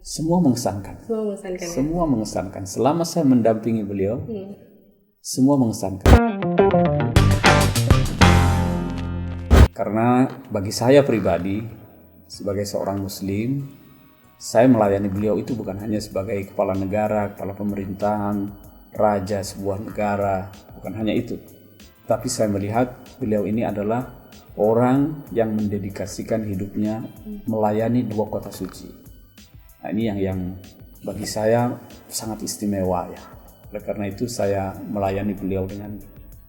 semua mengesankan. Semua mengesankan. Selama saya mendampingi beliau, semua mengesankan. Karena bagi saya pribadi, sebagai seorang muslim, saya melayani beliau itu bukan hanya sebagai kepala negara, kepala pemerintahan, raja sebuah negara, bukan hanya itu. Tapi saya melihat beliau ini adalah orang yang mendedikasikan hidupnya melayani dua kota suci. Nah, ini yang bagi saya sangat istimewa ya. Oleh karena itu saya melayani beliau dengan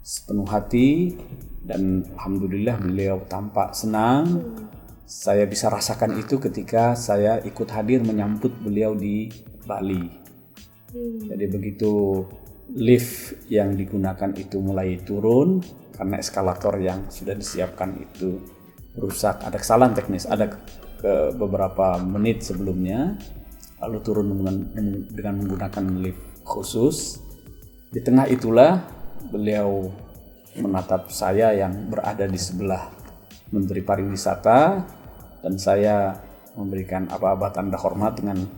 sepenuh hati dan alhamdulillah beliau tampak senang. Saya bisa rasakan itu ketika saya ikut hadir menyambut beliau di Bali. Jadi begitu lift yang digunakan itu mulai turun karena eskalator yang sudah disiapkan itu rusak, ada kesalahan teknis, ada beberapa menit sebelumnya, lalu turun dengan menggunakan lift khusus. Di tengah itulah beliau menatap saya yang berada di sebelah Menteri Pariwisata dan saya memberikan aba-aba tanda hormat dengan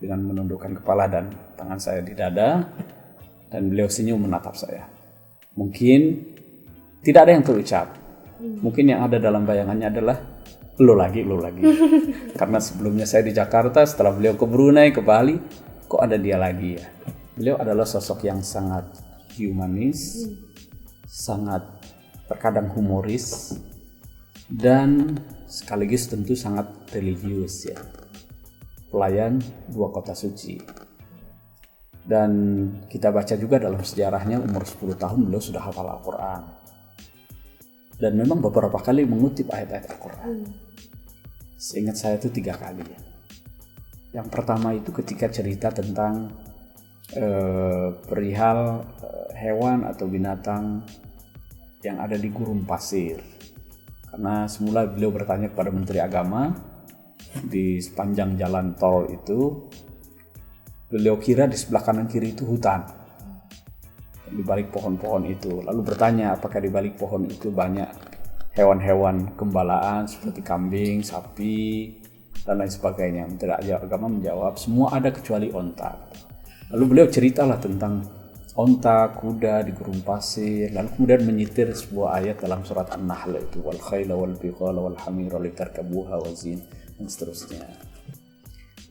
menundukkan kepala dan tangan saya di dada dan beliau senyum menatap saya. Mungkin tidak ada yang terucap. Mungkin yang ada dalam bayangannya adalah lo lagi. Karena sebelumnya saya di Jakarta, setelah beliau ke Brunei, ke Bali, kok ada dia lagi ya. Beliau adalah sosok yang sangat humanis, sangat terkadang humoris, dan sekaligus tentu sangat religius ya. Pelayan dua kota suci. Dan kita baca juga dalam sejarahnya umur 10 tahun beliau sudah hafal Al-Quran. Dan memang beberapa kali mengutip ayat-ayat Al-Quran. Seingat saya itu 3 kali ya. Yang pertama itu ketika cerita tentang perihal hewan atau binatang yang ada di gurun pasir. Karena semula beliau bertanya kepada Menteri Agama di sepanjang jalan tol itu, beliau kira di sebelah kanan kiri itu hutan. Di balik pohon-pohon itu, lalu bertanya apakah di balik pohon itu banyak hewan-hewan gembalaan seperti kambing, sapi, dan lain sebagainya. Menteri Agama menjawab semua ada kecuali onta. Lalu beliau ceritalah tentang onta, kuda di gurun pasir, lalu kemudian menyitir sebuah ayat dalam surat An-Nahl itu wal khayla wal bighala wal hamira litarkabuha wa zin dan seterusnya.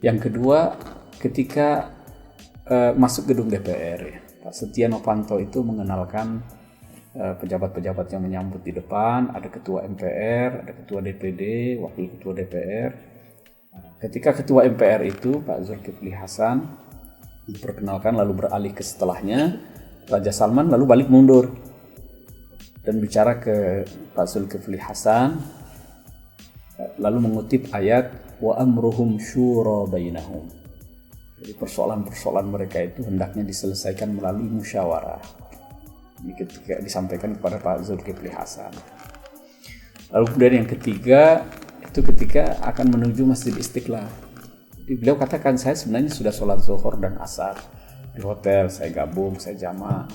Yang kedua, ketika masuk gedung DPR ya, Pak Setia Novanto itu mengenalkan pejabat-pejabat yang menyambut di depan, ada ketua MPR, ada ketua DPD, wakil ketua DPR. Ketika ketua MPR itu Pak Zulkifli Hasan diperkenalkan lalu beralih ke setelahnya Raja Salman, lalu balik mundur dan bicara ke Pak Zulkifli Hasan, lalu mengutip ayat wa amruhum syura bainahum. Jadi persoalan-persoalan mereka itu hendaknya diselesaikan melalui musyawarah. Ini ketika disampaikan kepada Pak Zulkifli Hasan. Lalu kemudian yang ketiga itu ketika akan menuju Masjid Istiqlal. Jadi beliau katakan saya sebenarnya sudah sholat zuhur dan asar di hotel, saya gabung, saya jamaah.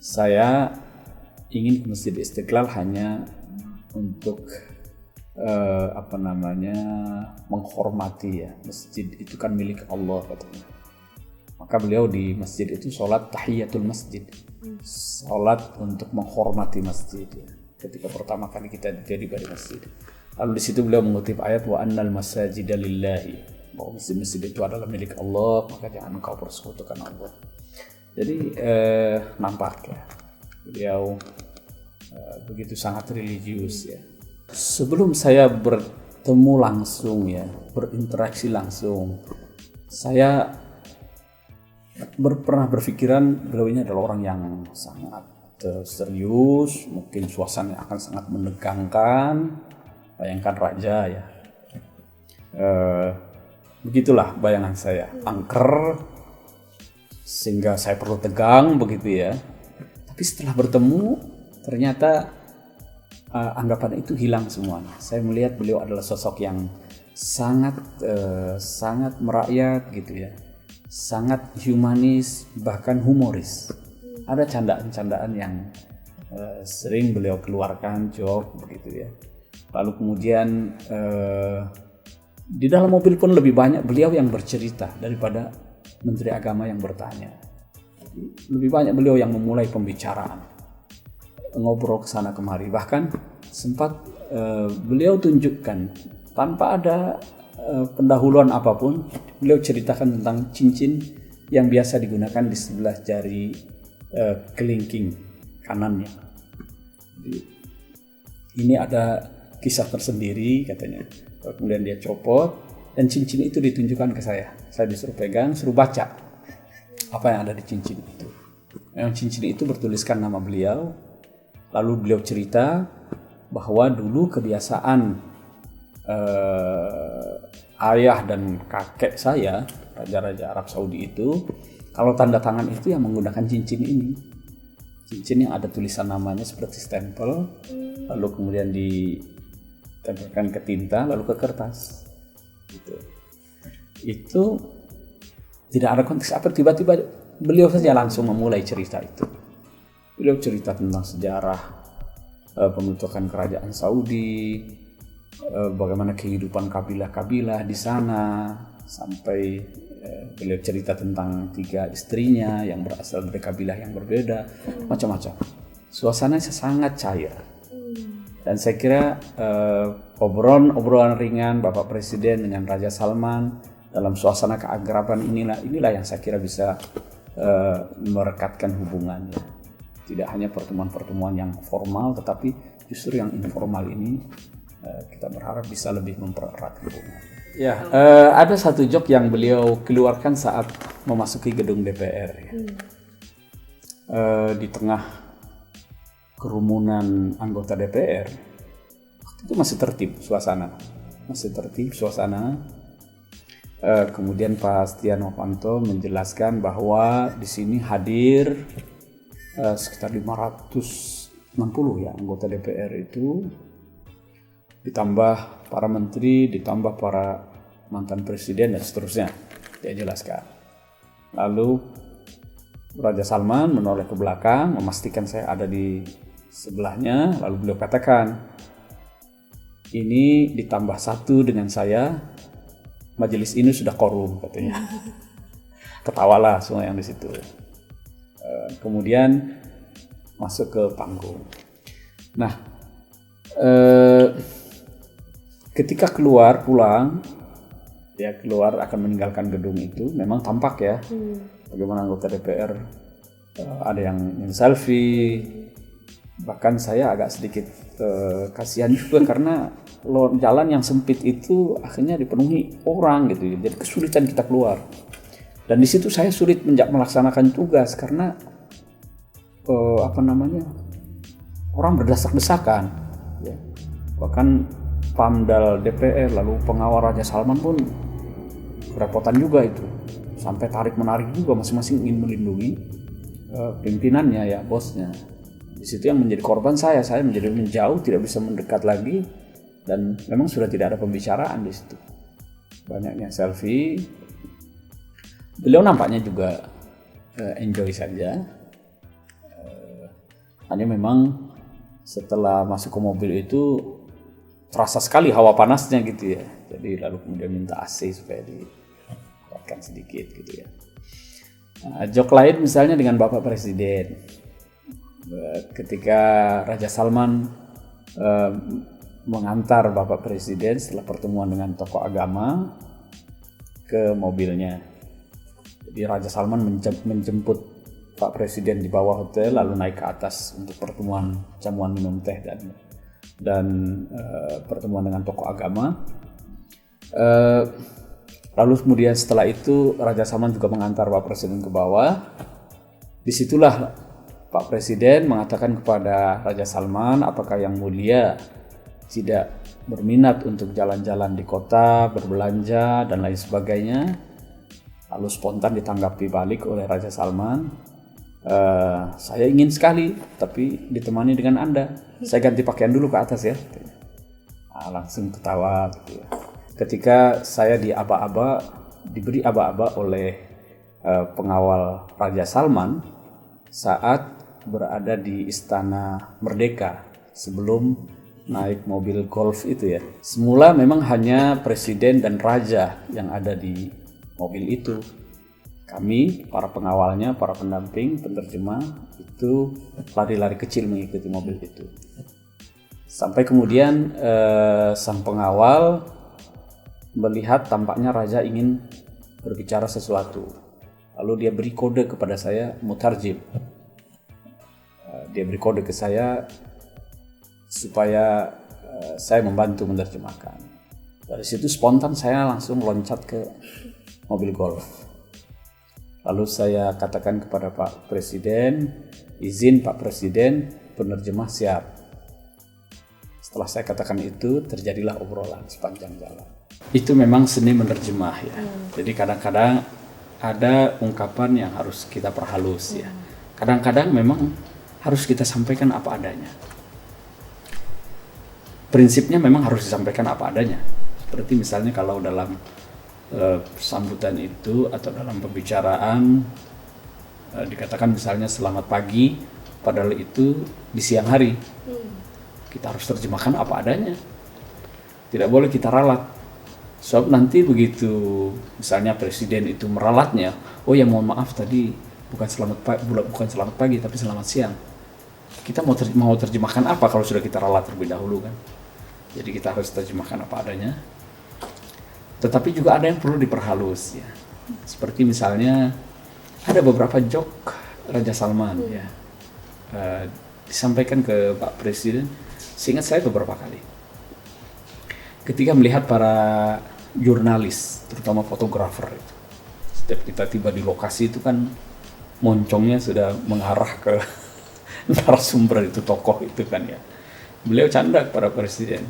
Saya ingin ke Masjid Istiqlal hanya untuk menghormati ya, masjid itu kan milik Allah katanya. Maka beliau di masjid itu sholat tahiyatul masjid, sholat untuk menghormati masjid ya. Ketika pertama kali kita ditiba di masjid, lalu di situ beliau mengutip ayat wa annal masajida lillahi, bahwa masjid-masjid itu adalah milik Allah, maka jangan engkau persekutukan Allah. Jadi nampak ya beliau begitu sangat religius ya. Sebelum saya bertemu langsung ya, berinteraksi langsung, saya pernah berpikiran beliau ini adalah orang yang sangat serius, mungkin suasana akan sangat menegangkan. Bayangkan raja ya, begitulah bayangan saya, angker sehingga saya perlu tegang begitu ya. Tapi setelah bertemu ternyata anggapan itu hilang semuanya. Saya melihat beliau adalah sosok yang sangat merakyat gitu ya, sangat humanis, bahkan humoris. Ada candaan-candaan yang sering beliau keluarkan, joke begitu ya. Lalu kemudian Di dalam mobil pun lebih banyak beliau yang bercerita daripada Menteri Agama yang bertanya. Lebih banyak beliau yang memulai pembicaraan, ngobrol ke sana kemari. Bahkan sempat beliau tunjukkan tanpa ada pendahuluan apapun, beliau ceritakan tentang cincin yang biasa digunakan di sebelah jari kelingking kanannya. Jadi, ini ada kisah tersendiri katanya. Kemudian dia copot dan cincin itu ditunjukkan ke saya. Saya disuruh pegang, suruh baca apa yang ada di cincin itu. Yang cincin itu bertuliskan nama beliau. Lalu beliau cerita bahwa dulu kebiasaan ayah dan kakek saya, raja-raja Arab Saudi itu, kalau tanda tangan itu yang menggunakan cincin ini. Cincin yang ada tulisan namanya seperti stempel, lalu kemudian ditempelkan ke tinta, lalu ke kertas. Gitu. Itu tidak ada konteks apa, tiba-tiba beliau saja langsung memulai cerita itu. Beliau cerita tentang sejarah pembentukan kerajaan Saudi, bagaimana kehidupan kabilah-kabilah di sana, sampai beliau cerita tentang 3 istrinya yang berasal dari kabilah yang berbeda, macam-macam. Suasananya sangat cair. Dan saya kira obrolan ringan Bapak Presiden dengan Raja Salman dalam suasana keakraban inilah yang saya kira bisa merekatkan hubungannya. Tidak hanya pertemuan-pertemuan yang formal, tetapi justru yang informal ini kita berharap bisa lebih mempererat hubungan. Ya, ada satu joke yang beliau keluarkan saat memasuki gedung DPR. Ya. Di tengah kerumunan anggota DPR, waktu itu masih tertib suasana. Kemudian Pak Setia Novanto menjelaskan bahwa di sini hadir sekitar 560 ya anggota DPR itu, ditambah para menteri, ditambah para mantan presiden dan seterusnya. Dia jelaskan. Lalu Raja Salman menoleh ke belakang, memastikan saya ada di sebelahnya, lalu beliau katakan, ini ditambah 1 dengan saya, majelis ini sudah korum, katanya. Ketawalah semua yang di situ. Kemudian masuk ke panggung. Nah, ketika keluar akan meninggalkan gedung itu, memang tampak ya bagaimana anggota DPR ada yang selfie, bahkan saya agak sedikit kasihan juga karena jalan yang sempit itu akhirnya dipenuhi orang gitu, jadi kesulitan kita keluar. Dan di situ saya sulit melaksanakan tugas karena orang berdesak-desakan, ya. Bahkan Pamdal DPR lalu pengawal Raja Salman pun kerepotan juga itu, sampai tarik menarik juga, masing-masing ingin melindungi pimpinannya ya, bosnya. Di situ yang menjadi korban saya menjadi menjauh, tidak bisa mendekat lagi, dan memang sudah tidak ada pembicaraan di situ. Banyaknya selfie. Beliau nampaknya juga enjoy saja. Hanya memang setelah masuk ke mobil itu terasa sekali hawa panasnya gitu ya. Jadi lalu kemudian minta AC supaya dikuatkan sedikit gitu ya. Joke lain misalnya dengan Bapak Presiden. Ketika Raja Salman mengantar Bapak Presiden setelah pertemuan dengan tokoh agama ke mobilnya. Jadi Raja Salman menjemput Pak Presiden di bawah hotel, lalu naik ke atas untuk pertemuan jamuan minum teh dan pertemuan dengan tokoh agama. Lalu kemudian setelah itu Raja Salman juga mengantar Pak Presiden ke bawah. Disitulah Pak Presiden mengatakan kepada Raja Salman, apakah yang mulia tidak berminat untuk jalan-jalan di kota, berbelanja dan lain sebagainya. Lalu spontan ditanggapi balik oleh Raja Salman, saya ingin sekali, tapi ditemani dengan Anda. Saya ganti pakaian dulu ke atas ya. Langsung ketawa gitu ya. Ketika saya diberi aba-aba oleh pengawal Raja Salman saat berada di Istana Merdeka sebelum naik mobil Golf itu ya. Semula memang hanya presiden dan raja yang ada di mobil itu. Kami, para pengawalnya, para pendamping, penerjemah, itu lari-lari kecil mengikuti mobil itu. Sampai kemudian sang pengawal melihat tampaknya raja ingin berbicara sesuatu. Lalu dia beri kode kepada saya, mutarjim. Dia beri kode ke saya supaya saya membantu menerjemahkan. Dari situ spontan saya langsung loncat ke mobil Golf. Lalu saya katakan kepada Pak Presiden, izin Pak Presiden, penerjemah siap. Setelah saya katakan itu, terjadilah obrolan sepanjang jalan. Itu memang seni menerjemah ya. Jadi kadang-kadang ada ungkapan yang harus kita perhalus ya. Kadang-kadang memang harus kita sampaikan apa adanya. Prinsipnya memang harus disampaikan apa adanya. Seperti misalnya kalau dalam sambutan itu atau dalam pembicaraan dikatakan misalnya selamat pagi, padahal itu di siang hari. Kita harus terjemahkan apa adanya. Tidak boleh kita ralat. Sebab nanti begitu misalnya presiden itu meralatnya, oh ya mohon maaf tadi bukan selamat pagi tapi selamat siang. Kita mau terjemahkan apa kalau sudah kita ralat terlebih dahulu kan? Jadi kita harus terjemahkan apa adanya. Tetapi juga ada yang perlu diperhalus ya. Seperti misalnya ada beberapa joke Raja Salman ya. Disampaikan ke Pak Presiden, seingat saya beberapa kali. Ketika melihat para jurnalis, terutama fotografer itu. Setiap kita tiba di lokasi itu kan moncongnya sudah mengarah ke narasumber itu, tokoh itu kan ya. Beliau canda kepada Presiden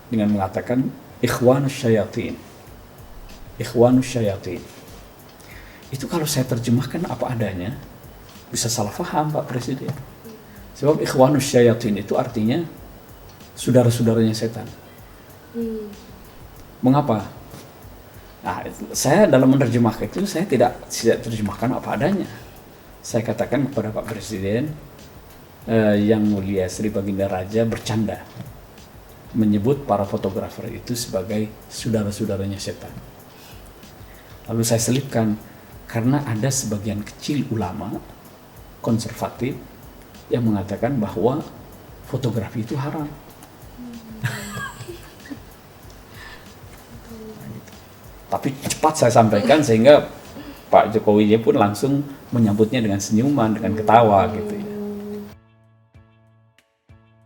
dengan mengatakan ikhwanus syayatin. Itu kalau saya terjemahkan apa adanya bisa salah paham Pak Presiden. Sebab ikhwanus syayatin itu artinya saudara-saudaranya setan. Mengapa? Nah, saya dalam menerjemahkan itu saya tidak terjemahkan apa adanya. Saya katakan kepada Pak Presiden, Yang Mulia Sri Baginda Raja bercanda menyebut para fotografer itu sebagai saudara-saudaranya setan. Lalu saya selipkan, karena ada sebagian kecil ulama konservatif yang mengatakan bahwa fotografi itu haram. Tapi cepat saya sampaikan sehingga Pak Jokowi pun langsung menyambutnya dengan senyuman, dengan ketawa gitu